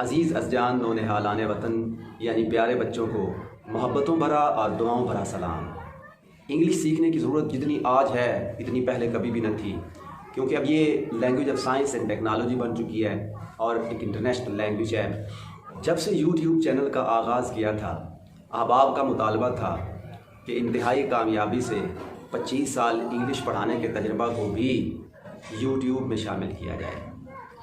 عزیز ازجان نونہالان وطن یعنی پیارے بچوں کو محبتوں بھرا اور دعاؤں بھرا سلام۔ انگلش سیکھنے کی ضرورت جتنی آج ہے اتنی پہلے کبھی بھی نہ تھی، کیونکہ اب یہ language of science and technology بن چکی ہے اور ایک انٹرنیشنل لینگویج ہے۔ جب سے یوٹیوب چینل کا آغاز کیا تھا، احباب کا مطالبہ تھا کہ انتہائی کامیابی سے 25 سال انگلش پڑھانے کے تجربہ کو بھی یوٹیوب میں شامل کیا جائے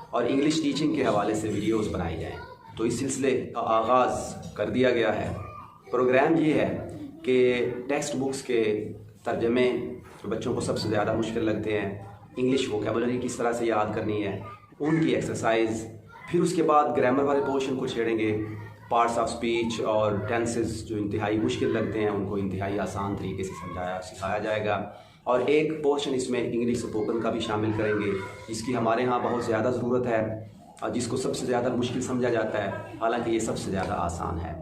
اور انگلش ٹیچنگ کے حوالے سے ویڈیوز بنائی جائیں، تو اس سلسلے کا آغاز کر دیا گیا ہے۔ پروگرام یہ ہے کہ ٹیکسٹ بکس کے ترجمے جو بچوں کو سب سے زیادہ مشکل لگتے ہیں، انگلش ووکیبلری کس طرح سے یاد کرنی ہے، ان کی ایکسرسائز، پھر اس کے بعد گرامر والے پورشن کو چھیڑیں گے، پارٹس آف اسپیچ اور ٹینسز جو انتہائی مشکل لگتے ہیں ان کو انتہائی آسان طریقے سے سکھایا جائے گا، اور ایک پورشن اس میں انگلش اسپوکن کا بھی شامل کریں گے جس کی ہمارے ہاں بہت زیادہ ضرورت ہے اور جس کو سب سے زیادہ مشکل سمجھا جاتا ہے، حالانکہ یہ سب سے زیادہ آسان ہے۔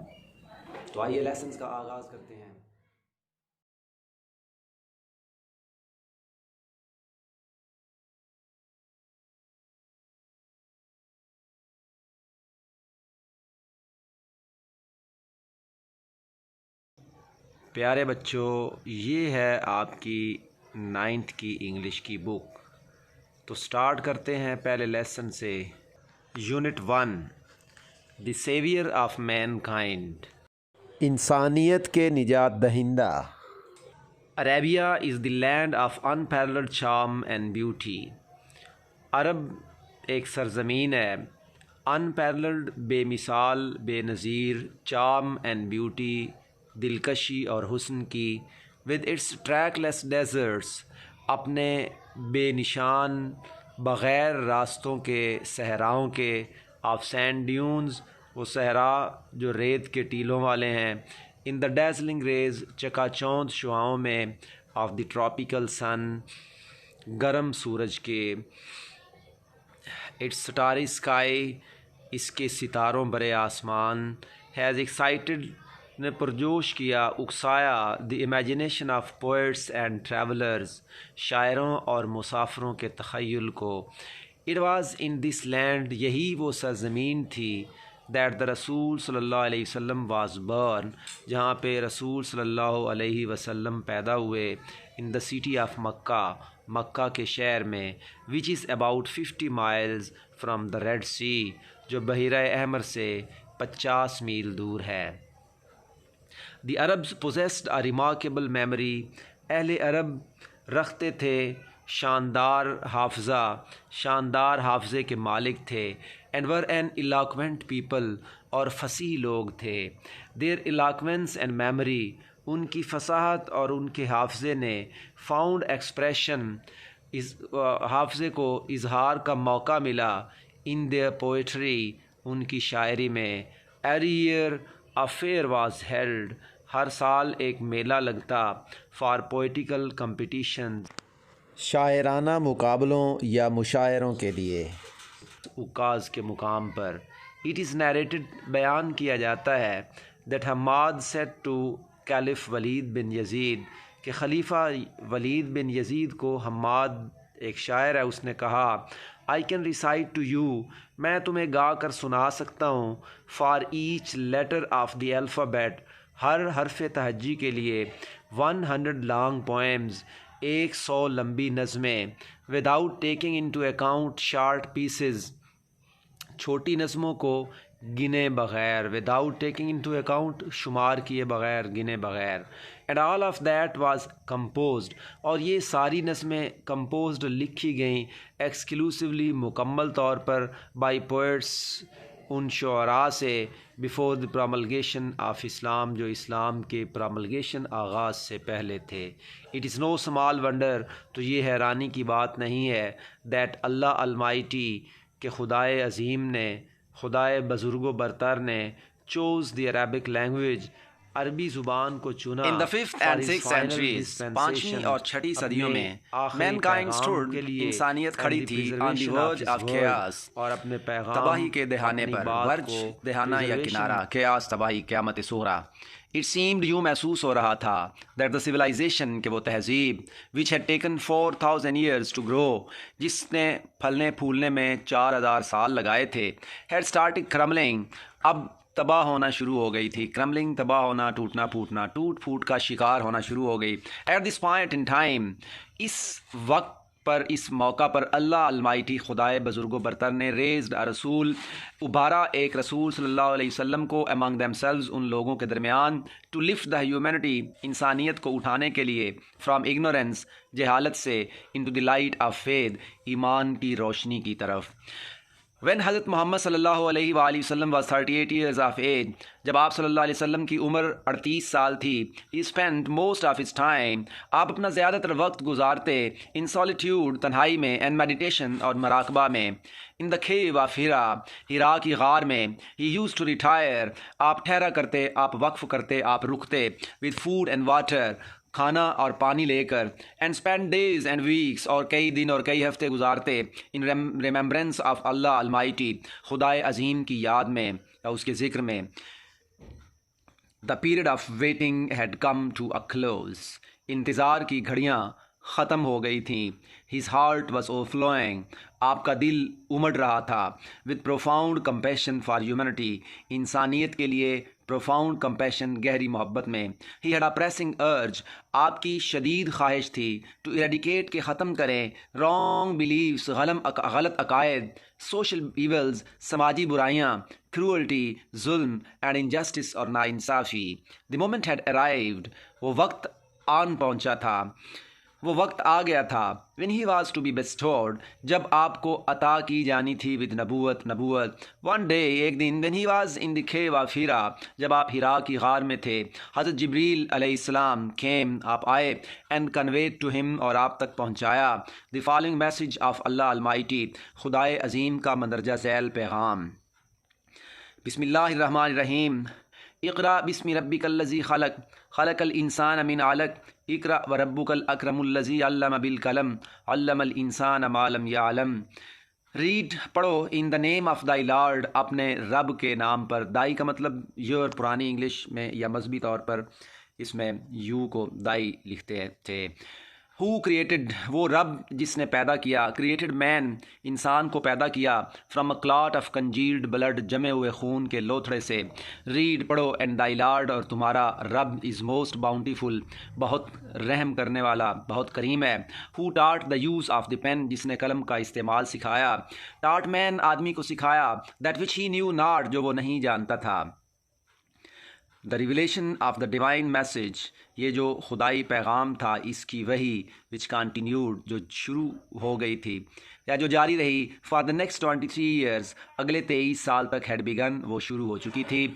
تو آئیے لیسنز کا آغاز کرتے ہیں۔ پیارے بچوں، یہ ہے آپ کی 9th کی انگلش کی بک۔ تو سٹارٹ کرتے ہیں پہلے لیسن سے۔ Unit 1، the saviour of mankind, انسانیت کے نجات دہندہ۔ Arabia is the land of unparalleled charm and beauty. عرب ایک سرزمین ہے، انپیرلڈ بے مثال، بے نظیر، چارم اینڈ بیوٹی، دلکشی اور حسن کی، with its trackless deserts, اپنے بے نشان بغیر راستوں کے صحراؤں کے، آف سینڈ ڈیونز، وہ صحرا جو ریت کے ٹیلوں والے ہیں، ان دا ڈیزلنگ ریز، چکا چوند شعاؤں میں، آف دی ٹراپیکل سن، گرم سورج کے، اٹس سٹاری اسکائی، اس کے ستاروں برے آسمان، ہیز ایکسائٹڈ، نے پرجوش کیا، اکسایا، the imagination of poets and travellers, شاعروں اور مسافروں کے تخیل کو۔ It was in this land, یہی وہ سرزمین تھی، دیٹ دا رسول صلی اللہ علیہ وسلم واز برن، جہاں پہ رسول صلی اللہ علیہ وسلم پیدا ہوئے، ان دا سٹی آف مکہ، مکہ کے شہر میں، which is about 50 miles from the red sea, جو بحیرہ احمر سے 50 میل دور ہے۔ The Arabs possessed a remarkable memory، اہل عرب رکھتے تھے شاندار حافظہ، شاندار حافظے کے مالک تھے، and were an eloquent people، اور فصیح لوگ تھے۔ their eloquence and memory، ان کی فصاحت اور ان کے حافظے نے found expression، حافظے کو اظہار کا موقع ملا، in their poetry، ان کی شاعری میں۔ every year a fair was held، ہر سال ایک میلہ لگتا، فار پوئٹیکل کمپٹیشنز، شاعرانہ مقابلوں یا مشاعروں کے لیے، عکاز کے مقام پر۔ اٹ از نیریٹڈ، بیان کیا جاتا ہے، that Hammad said to caliph Walid bin Yazid, کہ خلیفہ ولید بن یزید کو، حماد ایک شاعر ہے، اس نے کہا، I can recite to you, میں تمہیں گا کر سنا سکتا ہوں، for each letter of the alphabet, ہر حرف تہجی کے لیے، 100 لانگ پوئمز، 100 لمبی نظمیں، without taking into account short pieces, چھوٹی نظموں کو گنے بغیر، وداؤٹ ٹیکنگ انٹو اکاؤنٹ، شمار کیے بغیر، گنے بغیر، and all of that was composed, اور یہ ساری نظمیں کمپوزڈ، لکھی گئیں، ایکسکلوسیولی، مکمل طور پر، بائی پوئٹس، ان شعراء سے، بیفور دی پراملگیشن آف اسلام، جو اسلام کے پراملگیشن آغاز سے پہلے تھے۔ It is no small wonder, تو یہ حیرانی کی بات نہیں ہے، دیٹ اللہ المائٹی، کہ خدائے عظیم نے، خدائے بزرگ و برتر نے، چوز دی عربک لینگویج، عربی زبان کو چنا. In the 5th and 6th centuries, پانچویں اور چھٹی صدیوں میں mankind stood, انسانیت کھڑی تھی on the verge of chaos, اور اپنے پیغام تباہی کے دہانے پر. ورج دہانہ یا کنارہ، chaos تباہی، قیامت صغریٰ. It seemed یوں محسوس ہو رہا تھا that the civilization کہ وہ تہذیب which had taken 4,000 years to grow جس نے پھلنے پھولنے میں 4,000 سال لگائے تھے had started crumbling اب تباہ ہونا شروع ہو گئی تھی. کرمبلنگ تباہ ہونا، ٹوٹنا پھوٹنا، ٹوٹ پھوٹ کا شکار ہونا شروع ہو گئی. At this point in time, اس وقت پر، اس موقع پر، اللہ المائٹی خدائے بزرگ و برتر نے ریزڈ رسول ابھارا ایک رسول صلی اللہ علیہ وسلم کو among themselves ان لوگوں کے درمیان to lift the humanity انسانیت کو اٹھانے کے لیے from ignorance جہالت سے into the light of faith ایمان کی روشنی کی طرف. When حضرت محمد صلی اللہ علیہ وآلہ وسلم was 38 years of age جب آپ صلی اللہ علیہ وسلم کی عمر 38 سال تھی he spent most of his time آپ اپنا زیادہ تر وقت گزارتے in solitude تنہائی میں and meditation اور مراقبہ میں in the cave of ہیرا کی غار میں he used to retire آپ ٹھہرا کرتے، آپ وقف کرتے، آپ رکتے with food and water کھانا اور پانی لے کر and spend days and weeks اور کئی دن اور کئی ہفتے گزارتے in remembrance of Allah almighty خدائے عظیم کی یاد میں یا اس کے ذکر میں. The period of waiting had come to a close انتظار کی گھڑیاں ختم ہو گئی تھیں. ہز ہارٹ واز اوور فلوئنگ آپ کا دل امڑ رہا تھا with profound compassion for humanity انسانیت کے لیے پروفاؤنڈ کمپیشن گہری محبت میں. ہی ہیڈ اے پریسنگ ارج آپ کی شدید خواہش تھی ٹو ایریڈیکیٹ کہ ختم کریں رانگ بلیفس غلط عقائد سوشل ایولز سماجی برائیاں کروئلٹی ظلم اینڈ انجسٹس اور ناانصافی. دی مومنٹ ہیڈ ارائیوڈ وہ وقت آن پہنچا تھا، وہ وقت آ گیا تھا when he was to be bestowed جب آپ کو عطا کی جانی تھی with نبوت. one day ایک دن when he was in the cave of ہیرا جب آپ ہیرا کی غار میں تھے حضرت جبریل علیہ السلام came آپ آئے and conveyed to him اور آپ تک پہنچایا the following message of Allah almighty خدائے عظیم کا مندرجہ ذیل پیغام. بسم اللہ الرحمن الرحیم. اقرأ بسم ربک الذی خلق الانسان من علق اقرأ وربک الاکرم الذی علم بالقلم علم الانسان ما لم یعلم. ریڈ پڑھو ان دا نیم آف دائی لارڈ اپنے رب کے نام پر. دائی کا مطلب یور پرانی انگلش میں یا مذہبی طور پر اس میں یو کو دائی لکھتے تھے. ہو کریٹڈ وہ رب جس نے پیدا کیا کریٹڈ مین انسان کو پیدا کیا from a clot of congealed blood جمے ہوئے خون کے لوتھڑے سے. ریڈ پڑھو اینڈ دائی لارڈ اور تمہارا رب از موسٹ باؤنٹیفل بہت رحم کرنے والا بہت کریم ہے. Who taught the use of the pen جس نے قلم کا استعمال سکھایا. ٹاٹ مین آدمی کو سکھایا that which he knew not جو وہ نہیں جانتا تھا. The revelation of the divine message یہ جو خدائی پیغام تھا اس کی وہی وچ کنٹینیوڈ جو شروع ہو گئی تھی یا جو جاری رہی فار دا نیکسٹ 23 ایئرس اگلے 23 سال تک ہیڈ بیگن وہ شروع ہو چکی تھی.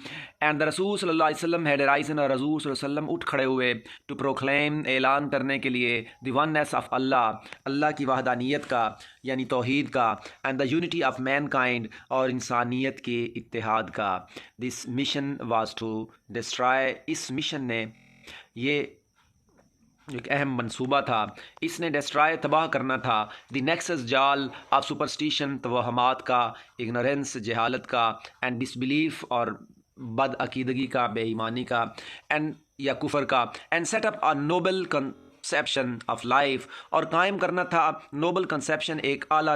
اینڈ دا رسول صلی اللہ علیہ وسلم ہیڈ رائزن اور رسول صلی اللہ علیہ وسلم اٹھ کھڑے ہوئے ٹو پروکلیم اعلان کرنے کے لیے دی وننس آف اللہ کی وحدانیت کا یعنی توحید کا and the unity of mankind اور انسانیت کے اتحاد کا. This mission was to destroy اس مشن نے یہ ایک اہم منصوبہ تھا اس نے ڈسٹرائے تباہ کرنا تھا دی نیکسس جال آف سپرسٹیشن توہمات کا اگنورینس جہالت کا اینڈ ڈسبلیف اور بد عقیدگی کا بے ایمانی کا اینڈ یا کفر کا and set up a noble conception of life اور قائم کرنا تھا نوبل کنسیپشن ایک اعلیٰ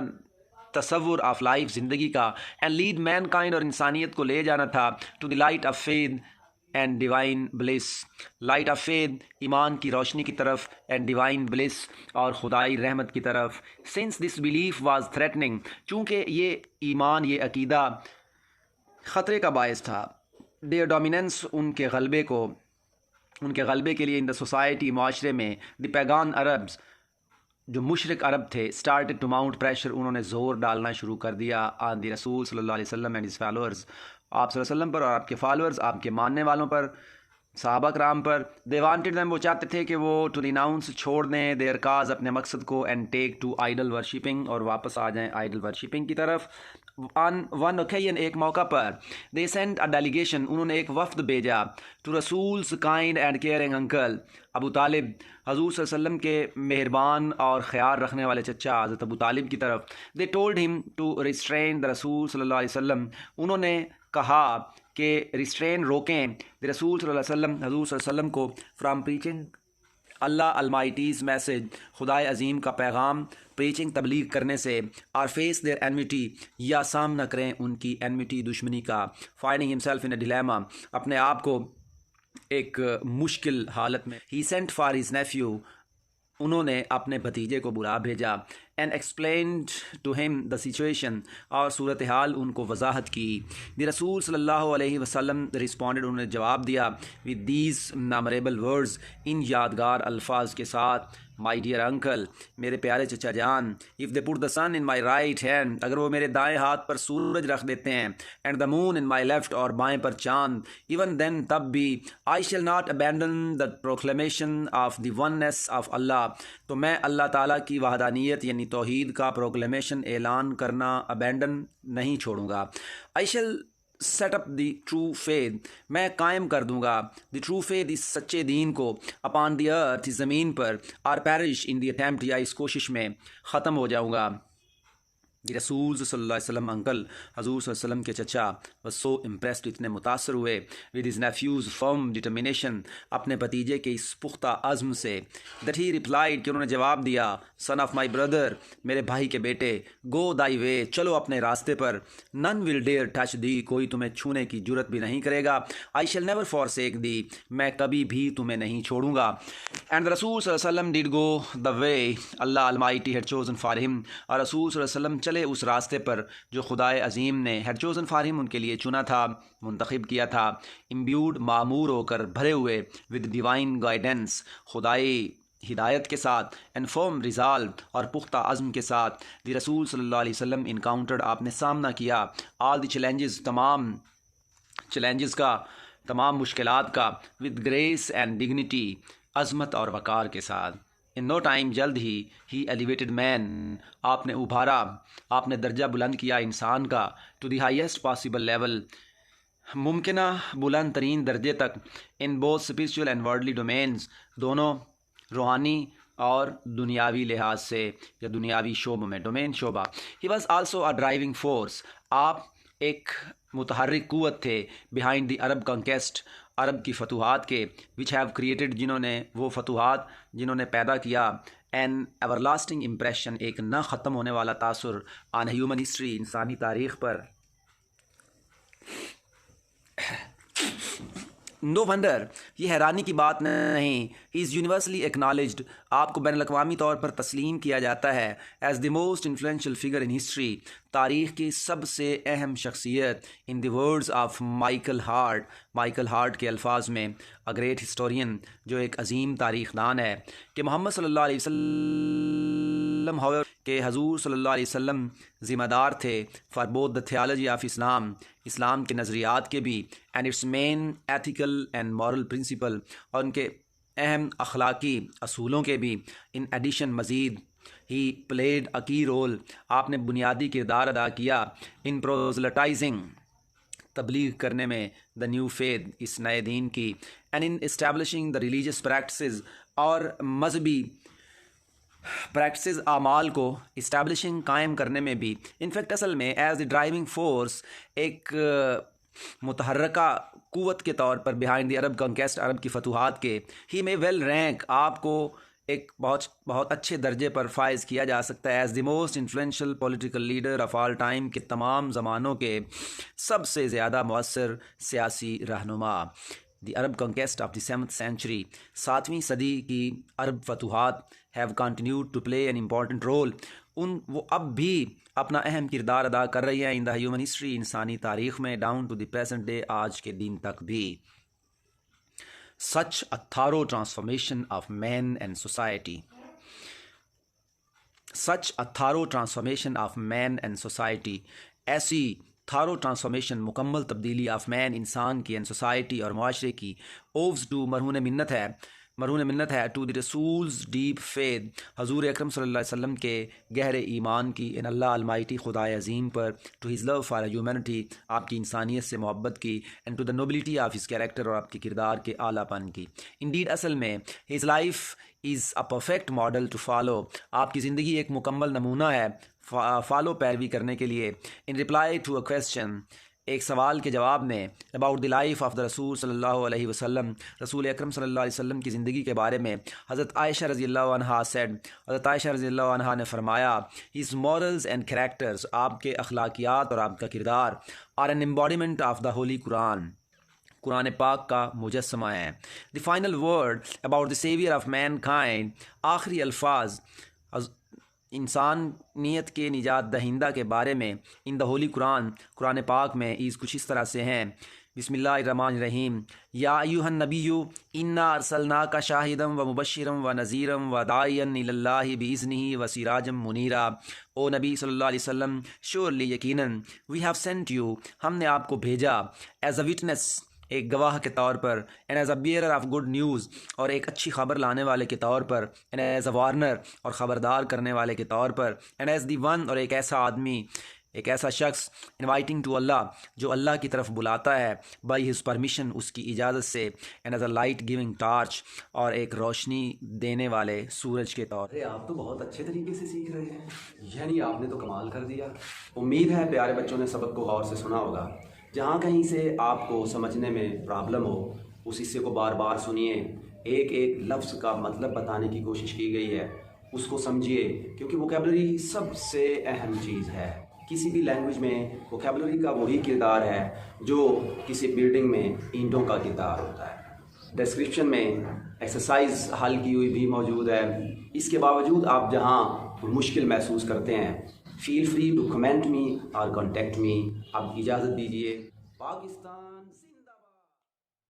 تصور آف لائف زندگی کا اینڈ لیڈ مین کائنڈ اور انسانیت کو لے جانا تھا to the light of faith and divine bliss. Light of faith ایمان کی روشنی کی طرف اینڈ ڈیوائن بلس اور خدائی رحمت کی طرف. Since this belief was threatening چونکہ یہ ایمان یہ عقیدہ خطرے کا باعث تھا دیئر ڈومیننس ان کے غلبے کے لیے ان دا سوسائٹی معاشرے میں دی پیگان عربز جو مشرق عرب تھے اسٹارٹڈ ٹو ماؤنٹ پریشر انہوں نے زور ڈالنا شروع کر دیا آن دی رسول صلی اللہ علیہ وسلم اینڈ ہز فالوورز آپ صلی اللہ علیہ وسلم پر اور آپ کے فالوورز آپ کے ماننے والوں پر صحابہ کرام پر. دے وانٹڈ دیم وہ چاہتے تھے کہ وہ ٹو ریناؤنس چھوڑ دیں دیئر کاز اپنے مقصد کو and take to idol worshipping اور واپس آ جائیں آئیڈل ورشپنگ کی طرف. on one occasion ایک موقع پر they sent a delegation انہوں نے ایک وفد بھیجا to Rasul's kind and caring uncle ابو طالب حضور صلی اللہ علیہ وسلم کے مہربان اور خیال رکھنے والے چچا حضرت ابو طالب کی طرف. they told him to restrain the رسول صلی اللہ علیہ وسلم انہوں نے کہا کہ ریسٹرین روکیں the رسول صلی اللہ علیہ وسلم حضور صلی اللہ علیہ وسلم کو فرام preaching اللہ المائٹیز میسج خدائے عظیم کا پیغام پریچنگ تبلیغ کرنے سے اور فیس دیئر انمیٹی یا سامنا کریں ان کی انمیٹی دشمنی کا. Finding himself in a dilemma اپنے آپ کو ایک مشکل حالت میں. He sent for his nephew انہوں نے اپنے بھتیجے کو بلا بھیجا اینڈ ایکسپلینڈ ٹو ہم دا سچویشن اور صورتحال ان کو وضاحت کی. دی رسول صلی اللہ علیہ وسلم رسپونڈڈ انہوں نے جواب دیا ود دیز میموریبل ورڈز ان یادگار الفاظ کے ساتھ. مائی ڈیئر انکل میرے پیارے چچا جان if they put the sun in my right hand اگر وہ میرے دائیں ہاتھ پر سورج رکھ دیتے ہیں and the moon in my left اور بائیں پر چاند ایون دین تب بھی I shall not abandon the proclamation of the oneness of Allah تو میں اللہ تعالیٰ کی وحدانیت یعنی توحید کا پروکلیمیشن اعلان کرنا ابینڈن نہیں چھوڑوں گا. I shall set up the true faith میں قائم کر دوں گا دی ٹرو فیتھ اس سچے دین کو اپان دی ارتھ اس زمین پر اور پیرش ان دی اٹیمپٹ یا اس کوشش میں ختم ہو جاؤں گا. دی رسول صلی اللہ علیہ وسلم انکل حضور صلی اللہ علیہ وسلم کے چچا was so impressed اتنے متاثر ہوئے with his nephew's firm determination اپنے بھتیجے کے اس پختہ عزم سے that he replied کہ انہوں نے جواب دیا son of my brother میرے بھائی کے بیٹے go thy way چلو اپنے راستے پر none will dare touch thee کوئی تمہیں چھونے کی جرت بھی نہیں کرے گا. I shall never forsake thee میں کبھی بھی تمہیں نہیں چھوڑوں گا. and the رسول صلی اللہ علیہ وسلم did go the way Allah Almighty had chosen for him اور رسول صلی اللہ علیہ وسلم چلے اس راستے پر جو خدائے عظیم نے had chosen for him ان کے لیے چنا تھا منتخب کیا تھا. امبیوڈ معمور ہو کر بھرے ہوئے with divine guidance خدائی ہدایت کے ساتھ and firm resolve اور پختہ عزم کے ساتھ دی رسول صلی اللہ علیہ وسلم encountered آپ نے سامنا کیا all the challenges تمام چیلنجز کا تمام مشکلات کا with grace and dignity عظمت اور وقار کے ساتھ. ان نو ٹائم جلد ہی ایلیویٹڈ مین آپ نے ابھارا آپ نے درجہ بلند کیا انسان کا to the highest possible level ممکنہ بلند ترین درجے تک in both spiritual and worldly domains دونوں روحانی اور دنیاوی لحاظ سے یا دنیاوی شعبوں میں ڈومین شعبہ. He was also a driving force آپ ایک متحرک قوت تھے بیہائنڈ دی عرب کنکیسٹ عرب کی فتوحات کے وچ ہیو کریٹڈ جنہوں نے وہ فتوحات جنہوں نے پیدا کیا این ایور لاسٹنگ امپریشن ایک نہ ختم ہونے والا تاثر آن ہیومن ہسٹری انسانی تاریخ پر. نو ونڈر یہ حیرانی کی بات نہیں ہی از یونیورسلی ایکنالجڈ آپ کو بین الاقوامی طور پر تسلیم کیا جاتا ہے as the most influential figure in history تاریخ کی سب سے اہم شخصیت in the words of Michael Hart کے الفاظ میں اے گریٹ ہسٹورین جو ایک عظیم تاریخ دان ہے کہ محمد صلی اللہ علیہ وسلم کہ حضور صلی اللہ علیہ وسلم ذمہ دار تھے for both the theology of Islam کے نظریات کے بھی and its main ethical and moral principle اور ان کے اہم اخلاقی اصولوں کے بھی. ان ایڈیشن مزید ہی پلیڈ اے کی رول آپ نے بنیادی کردار ادا کیا ان پروزلٹائزنگ تبلیغ کرنے میں دا نیو فیتھ اس نئے دین کی and in establishing the religious practices اور مذہبی پریکٹسز اعمال کو اسٹیبلشنگ قائم کرنے میں بھی. انفیکٹ اصل میں ایز دی ڈرائیونگ فورس ایک متحرکہ قوت کے طور پر بیہائنڈ دی عرب کنکیسٹ عرب کی فتوحات کے ہی میں ویل رینک آپ کو ایک بہت اچھے درجے پر فائز کیا جا سکتا ہے as the most influential political leader of all time کے تمام زمانوں کے سب سے زیادہ مؤثر سیاسی رہنما. دی عرب کنکیسٹ آف دی 7th century 7ویں صدی کی عرب فتوحات have continued to play an important role وہ اب بھی اپنا اہم کردار ادا کر رہی ہیں ان دا ہیومن ہسٹری انسانی تاریخ میں down to the present day آج کے دن تک بھی. Such a thorough transformation of man and society ایسی تھارو ٹرانسفارمیشن مکمل تبدیلی آف مین انسان کی اینڈ سوسائٹی اور معاشرے کی اووز ٹو مرہون منت ہے مرہون منت ہے ٹو دی رسولز ڈیپ فیتھ، حضور اکرم صلی اللہ علیہ وسلم کے گہرے ایمان کی، ان اللہ المائٹی خدائے عظیم پر، to his love for humanity, آپ کی انسانیت سے محبت کی، and to the nobility of his character, اور آپ کے کردار کے اعلیٰ پن کی. انڈیڈ اصل میں his life is a perfect model to follow, آپ کی زندگی ایک مکمل نمونہ ہے فالو پیروی کرنے کے لیے. ان رپلائی ٹو اے کویسچن، ایک سوال کے جواب میں، about the life of the رسول صلی اللہ علیہ وسلم، رسول اکرم صلی اللہ علیہ وسلم کی زندگی کے بارے میں، حضرت عائشہ رضی اللہ عنہا سیڈ، حضرت عائشہ رضی اللہ عنہا نے فرمایا، ہز مورلز اینڈ کریکٹرز، آپ کے اخلاقیات اور آپ کا کردار، are an embodiment of the holy Quran, Quran پاک کا مجسمہ ہے. The final word about the saviour of mankind, آخری الفاظ انسانیت کے نجات دہندہ کے بارے میں، ان دا ہولی قرآن، قرآن پاک میں کچھ اس طرح سے ہیں. بسم اللہ الرحمن الرحیم. یا ایھا النبی انا ارسلناک شاہدا و مبشرا و نذیرا و داعیا الی اللہ باذنہ و سراجا منیرا. او نبی صلی اللہ علیہ وسلم، شیورلی یقیناً، وی ہیو سینٹ یو، ہم نے آپ کو بھیجا، ایز اے وٹنس، ایک گواہ کے طور پر، and as a bearer of good news, اور ایک اچھی خبر لانے والے کے طور پر، اینڈ ایز اے وارنر، اور خبردار کرنے والے کے طور پر، اینڈ ایز دی ون، اور ایک ایسا آدمی، ایک ایسا شخص، انوائٹنگ ٹو اللہ، جو اللہ کی طرف بلاتا ہے، بائی ہز پرمیشن، اس کی اجازت سے، and as a light giving torch, اور ایک روشنی دینے والے سورج کے طور. آپ تو بہت اچھے طریقے سے سیکھ رہے ہیں، یعنی آپ نے تو کمال کر دیا. امید ہے پیارے بچوں نے سبق کو غور سے سنا ہوگا. جہاں کہیں سے آپ کو سمجھنے میں پرابلم ہو، اس حصے کو بار بار سنیے، ایک ایک لفظ کا مطلب بتانے کی کوشش کی گئی ہے، اس کو سمجھیے، کیونکہ ووکیبلری سب سے اہم چیز ہے. کسی بھی لینگویج میں ووکیبلری کا وہی کردار ہے جو کسی بلڈنگ میں اینٹوں کا کردار ہوتا ہے. ڈسکرپشن میں ایکسرسائز حل کی ہوئی بھی موجود ہے. اس کے باوجود آپ جہاں مشکل محسوس کرتے ہیں، فیل فری ٹو کمنٹ می اور کانٹیکٹ می. آپ اجازت دیجیے. پاکستان